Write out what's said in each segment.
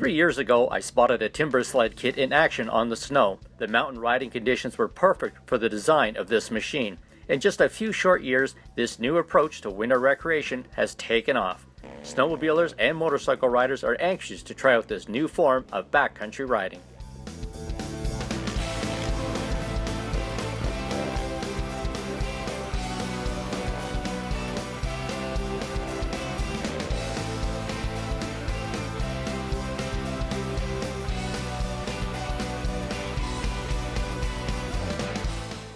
3 years ago, I spotted a timber sled kit in action on the snow. The mountain riding conditions were perfect for the design of this machine. In just a few short years, this new approach to winter recreation has taken off. Snowmobilers and motorcycle riders are anxious to try out this new form of backcountry riding.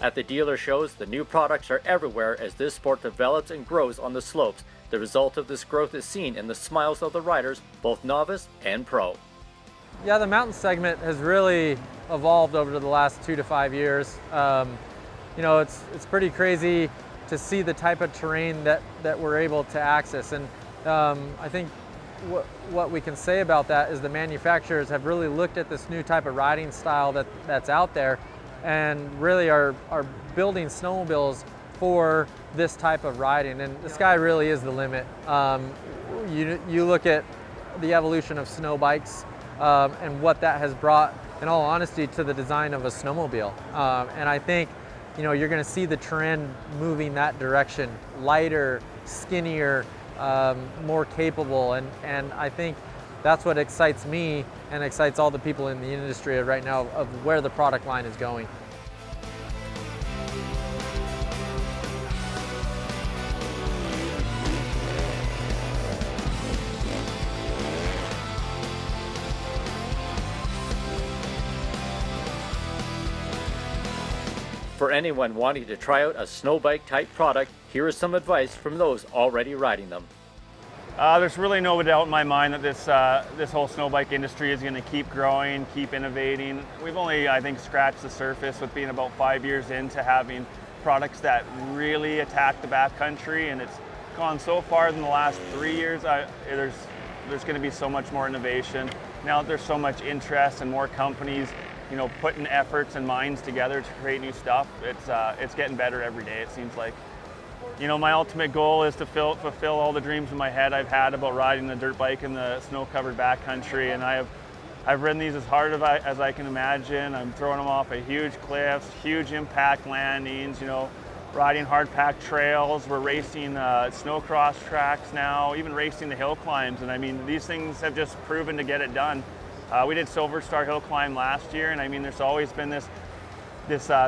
At the dealer shows, the new products are everywhere as this sport develops and grows on the slopes. The result of this growth is seen in the smiles of the riders, both novice and pro. Yeah, the mountain segment has really evolved over the last 2 to 5 years. It's pretty crazy to see the type of terrain that we're able to access. And I think what we can say about that is the manufacturers have really looked at this new type of riding style that's out there and really are building snowmobiles for this type of riding, and the sky really is the limit. You look at the evolution of snow bikes and what that has brought, in all honesty, to the design of a snowmobile. And I think you're going to see the trend moving that direction: lighter, skinnier, more capable, and I think that's what excites me and excites all the people in the industry right now of where the product line is going. For anyone wanting to try out a snow bike type product, here is some advice from those already riding them. There's really no doubt in my mind that this whole snow bike industry is going to keep growing, keep innovating. We've only, I think, scratched the surface with being about 5 years into having products that really attack the backcountry, and it's gone so far in the last 3 years. There's going to be so much more innovation. Now that there's so much interest and more companies putting efforts and minds together to create new stuff, it's getting better every day, it seems like. My ultimate goal is to fulfill all the dreams in my head I've had about riding the dirt bike in the snow-covered backcountry, and I've ridden these as hard as I can imagine. I'm throwing them off of huge cliffs, huge impact landings, riding hard-packed trails. We're racing snowcross tracks now, even racing the hill climbs, and I mean, these things have just proven to get it done. We did Silver Star Hill Climb last year, and I mean, there's always been this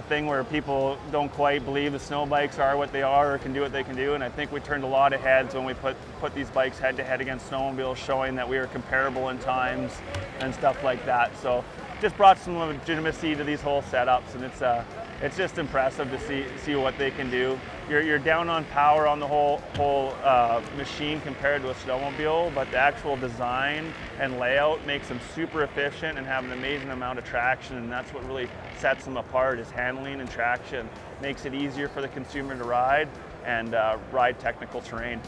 thing where people don't quite believe the snow bikes are what they are or can do what they can do, and I think we turned a lot of heads when we put these bikes head to head against snowmobiles, showing that we are comparable in times and stuff like that. So just brought some legitimacy to these whole setups, and it's just impressive to see what they can do. You're down on power on the whole machine compared to a snowmobile, but the actual design and layout makes them super efficient and have an amazing amount of traction, and that's what really sets them apart, is handling and traction. Makes it easier for the consumer to ride and ride technical terrain.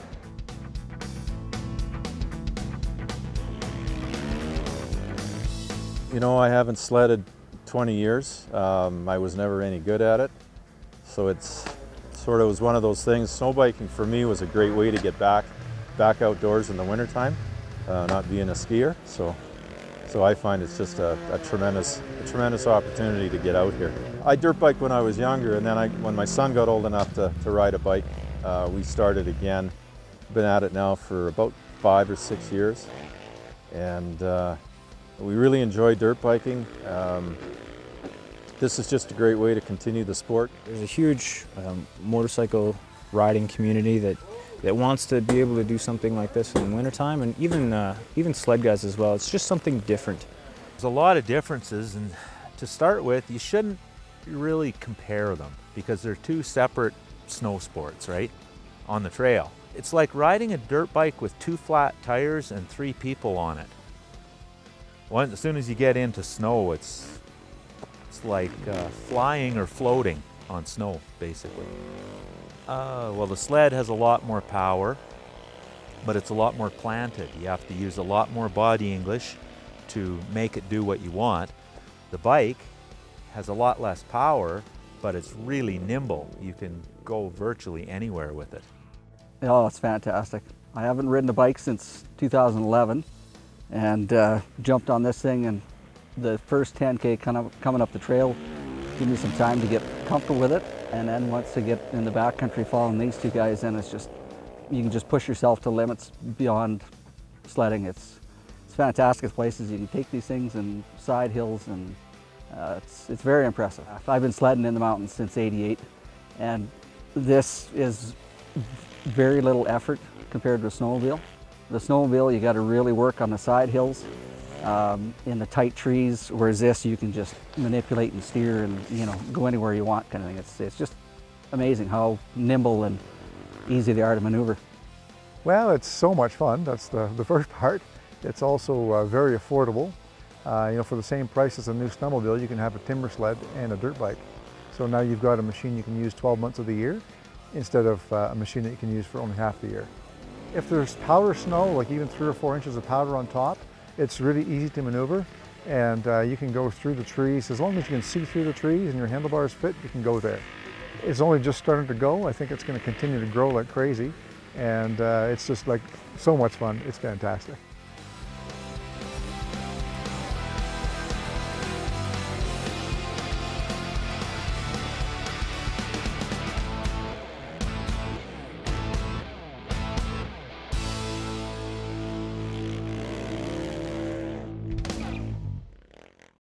I haven't sledded 20 years. I was never any good at it, so it's sort of was one of those things. Snowbiking for me was a great way to get back outdoors in the wintertime, not being a skier. So I find it's just a tremendous opportunity to get out here. I dirt biked when I was younger, and then when my son got old enough to ride a bike, we started again. Been at it now for about 5 or 6 years, and we really enjoy dirt biking. This is just a great way to continue the sport. There's a huge motorcycle riding community that wants to be able to do something like this in the wintertime, and even sled guys as well. It's just something different. There's a lot of differences, and to start with, you shouldn't really compare them because they're two separate snow sports, right, on the trail. It's like riding a dirt bike with 2 flat tires and 3 people on it. As soon as you get into snow, it's like flying or floating on snow, basically. Well, the sled has a lot more power, but it's a lot more planted. You have to use a lot more body English to make it do what you want. The bike has a lot less power, but it's really nimble. You can go virtually anywhere with it. Oh, it's fantastic. I haven't ridden a bike since 2011. and jumped on this thing, and the first 10K coming up the trail give me some time to get comfortable with it, and then once I get in the backcountry following these two guys, then it's just, you can just push yourself to limits beyond sledding. It's fantastic places. You can take these things and side hills, and it's very impressive. I've been sledding in the mountains since '88, and this is very little effort compared to a snowmobile. The snowmobile, you got to really work on the side hills, in the tight trees, whereas this you can just manipulate and steer and, you know, go anywhere you want kind of thing. It's just amazing how nimble and easy they are to maneuver. Well, it's so much fun. That's the first part. It's also very affordable. You know, for the same price as a new snowmobile, you can have a timber sled and a dirt bike. So now you've got a machine you can use 12 months of the year instead of a machine that you can use for only half the year. If there's powder snow, like even 3 or 4 inches of powder on top, it's really easy to maneuver, and you can go through the trees. As long as you can see through the trees and your handlebars fit, you can go there. It's only just starting to go. I think it's going to continue to grow like crazy, and it's just like so much fun. It's fantastic.